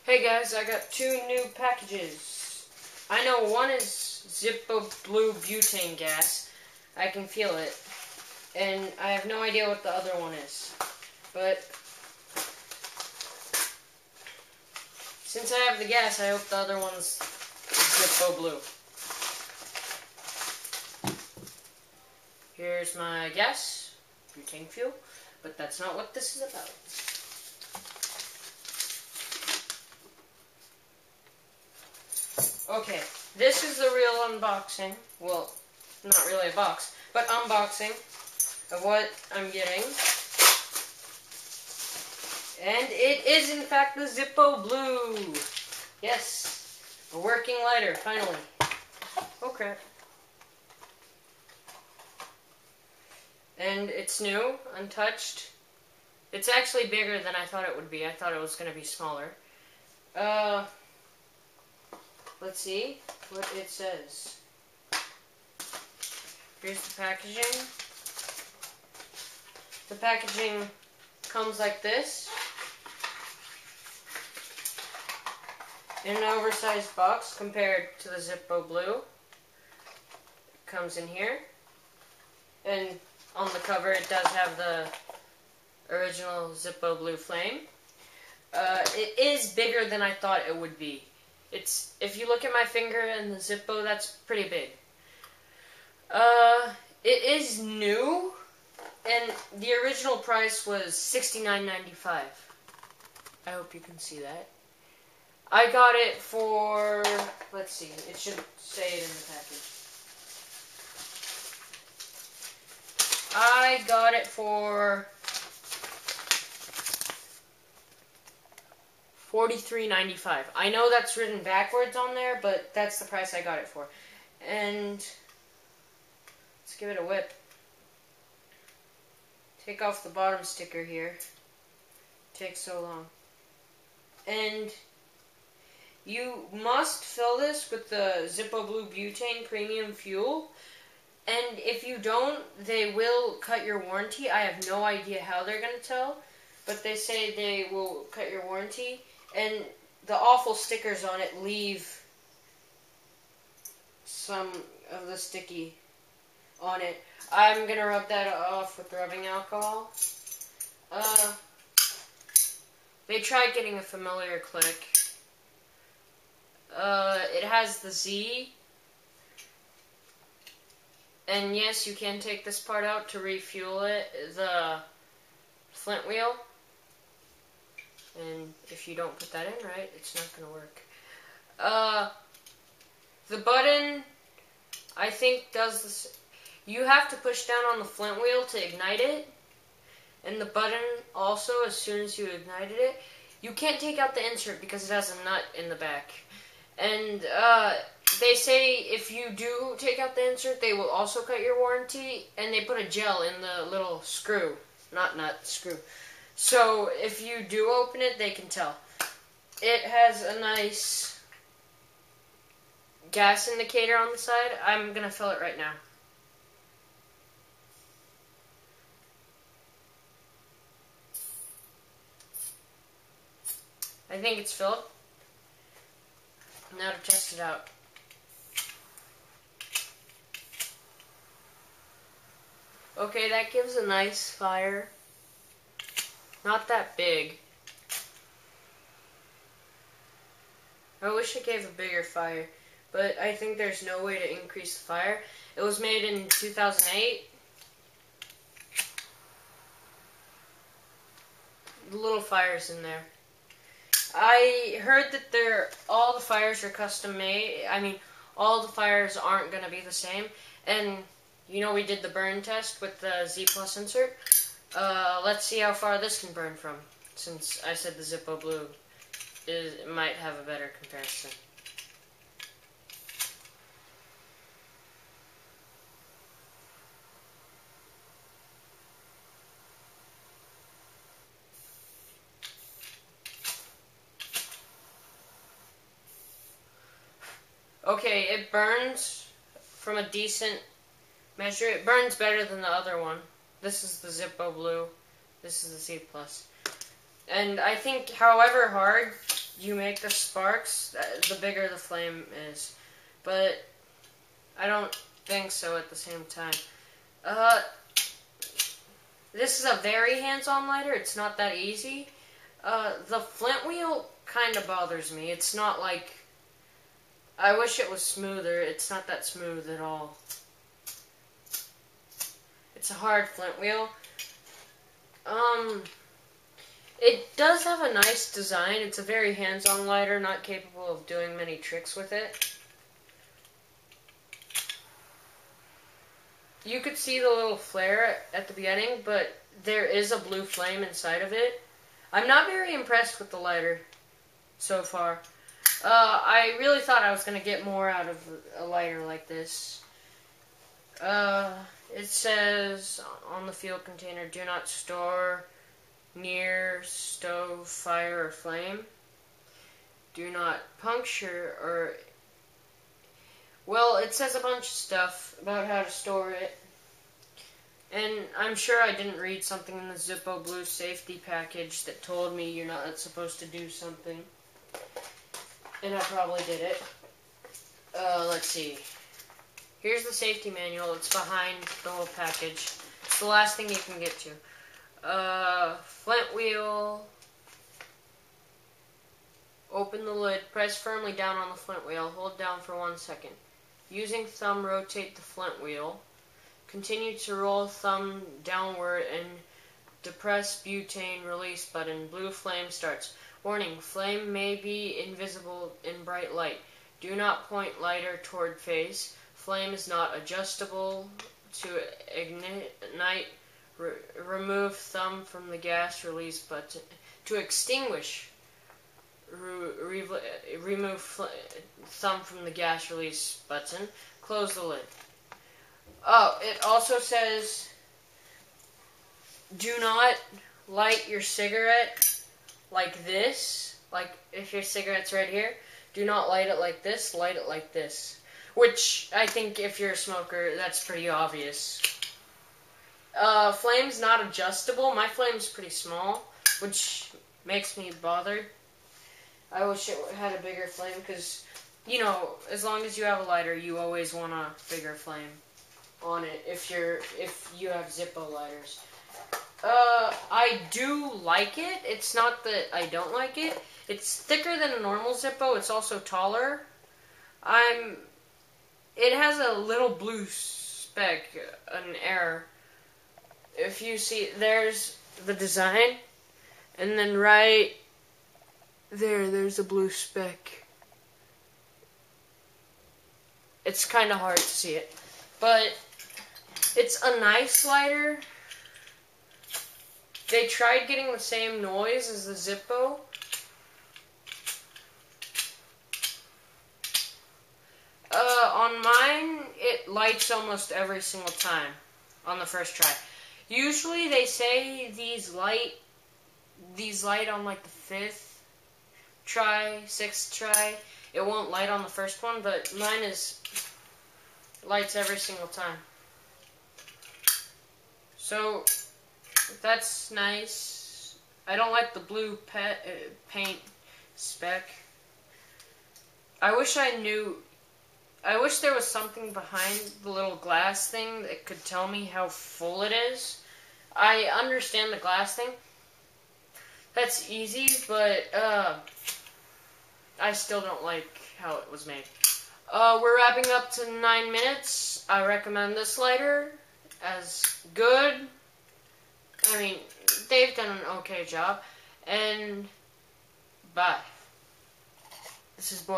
Hey guys, I got two new packages. I know one is zippo blue butane gas. I can feel it. And I have no idea what the other one is. But since I have the gas, I hope the other one's zippo blue. Here's my gas, butane fuel, but that's not what this is about. Okay, this is the real unboxing. Well, not really a box, but unboxing of what I'm getting. And it is in fact the Zippo Blue. Yes, a working lighter, finally. Oh crap. And it's new, untouched. It's actually bigger than I thought it would be. I thought it was going to be smaller. Let's see what it says. Here's the packaging. The packaging comes like this. In an oversized box compared to the Zippo Blue. It comes in here. And on the cover it does have the original Zippo Blue flame. It is bigger than I thought it would be. If you look at my finger and the Zippo, that's pretty big. It is new, and the original price was $69.95. I hope you can see that. I got it for, let's see, it should say it in the package. I got it for $43.95. I know that's written backwards on there, but that's the price I got it for. And let's give it a whip. Take off the bottom sticker here. It takes so long. And you must fill this with the Zippo Blue Butane Premium Fuel. And if you don't, they will cut your warranty. I have no idea how they're going to tell, but they say they will cut your warranty. And the awful stickers on it leave some of the sticky on it. I'm going to rub that off with rubbing alcohol. They tried getting a familiar click. It has the Z. And yes, you can take this part out to refuel it, the flint wheel. And if you don't put that in right, it's not going to work. The button, I think, does this. You have to push down on the flint wheel to ignite it. And the button also, as soon as you ignited it, you can't take out the insert because it has a nut in the back. And they say if you do take out the insert, they will also cut your warranty. And they put a gel in the little screw. Not nut, screw. So if you do open it, they can tell. It has a nice gas indicator on the side. I'm going to fill it right now. I think it's filled. Now to test it out. Okay, that gives a nice fire. Not that big. I wish it gave a bigger fire, but I think there's no way to increase the fire. It was made in 2008. The little fire's in there. I heard that all the fires are custom made. I mean, all the fires aren't going to be the same. And, you know, we did the burn test with the Z Plus insert. Let's see how far this can burn from, since I said the Zippo Blue might have a better comparison. Okay, it burns from a decent measure. It burns better than the other one. This is the Zippo Blue. This is the Z Plus. And I think, however hard you make the sparks, the bigger the flame is. But I don't think so at the same time. This is a very hands-on lighter. It's not that easy. The flint wheel kind of bothers me. It's not like... I wish it was smoother. It's not that smooth at all. It's a hard flint wheel. It does have a nice design. It's a very hands-on lighter, not capable of doing many tricks with it. You could see the little flare at the beginning, but there is a blue flame inside of it. I'm not very impressed with the lighter so far. I really thought I was going to get more out of a lighter like this. It says on the fuel container, do not store near stove, fire, or flame. Do not puncture or... Well, it says a bunch of stuff about how to store it. And I'm sure I didn't read something in the Zippo Blue safety package that told me you're not supposed to do something. And I probably did it. Let's see. Here's the safety manual. It's behind the whole package. It's the last thing you can get to. Flint wheel. Open the lid. Press firmly down on the flint wheel. Hold down for 1 second. Using thumb, rotate the flint wheel. Continue to roll thumb downward and depress butane release button. Blue flame starts. Warning, flame may be invisible in bright light. Do not point lighter toward face. Flame is not adjustable. To ignite, remove thumb from the gas release button. To extinguish, remove thumb from the gas release button. Close the lid. Oh, it also says, do not light your cigarette like this. Like, if your cigarette's right here, do not light it like this, light it like this. Which, I think if you're a smoker, that's pretty obvious. Flame's not adjustable. My flame's pretty small, which makes me bothered. I wish it had a bigger flame, because, you know, as long as you have a lighter, you always want a bigger flame on it if you have Zippo lighters. I do like it. It's not that I don't like it. It's thicker than a normal Zippo. It's also taller. It has a little blue speck, an error. If you see, there's the design, and then right there's a blue speck. It's kind of hard to see it, but it's a nice lighter. They tried getting the same noise as the Zippo. On mine, it lights almost every single time on the first try. Usually they say these light on like the 5th try, 6th try. It won't light on the first one, but mine lights every single time. So that's nice. I don't like the blue paint speck. I wish there was something behind the little glass thing that could tell me how full it is. I understand the glass thing. That's easy, but I still don't like how it was made. We're wrapping up to 9 minutes. I recommend this lighter as good. I mean, they've done an okay job. And bye. This is boring.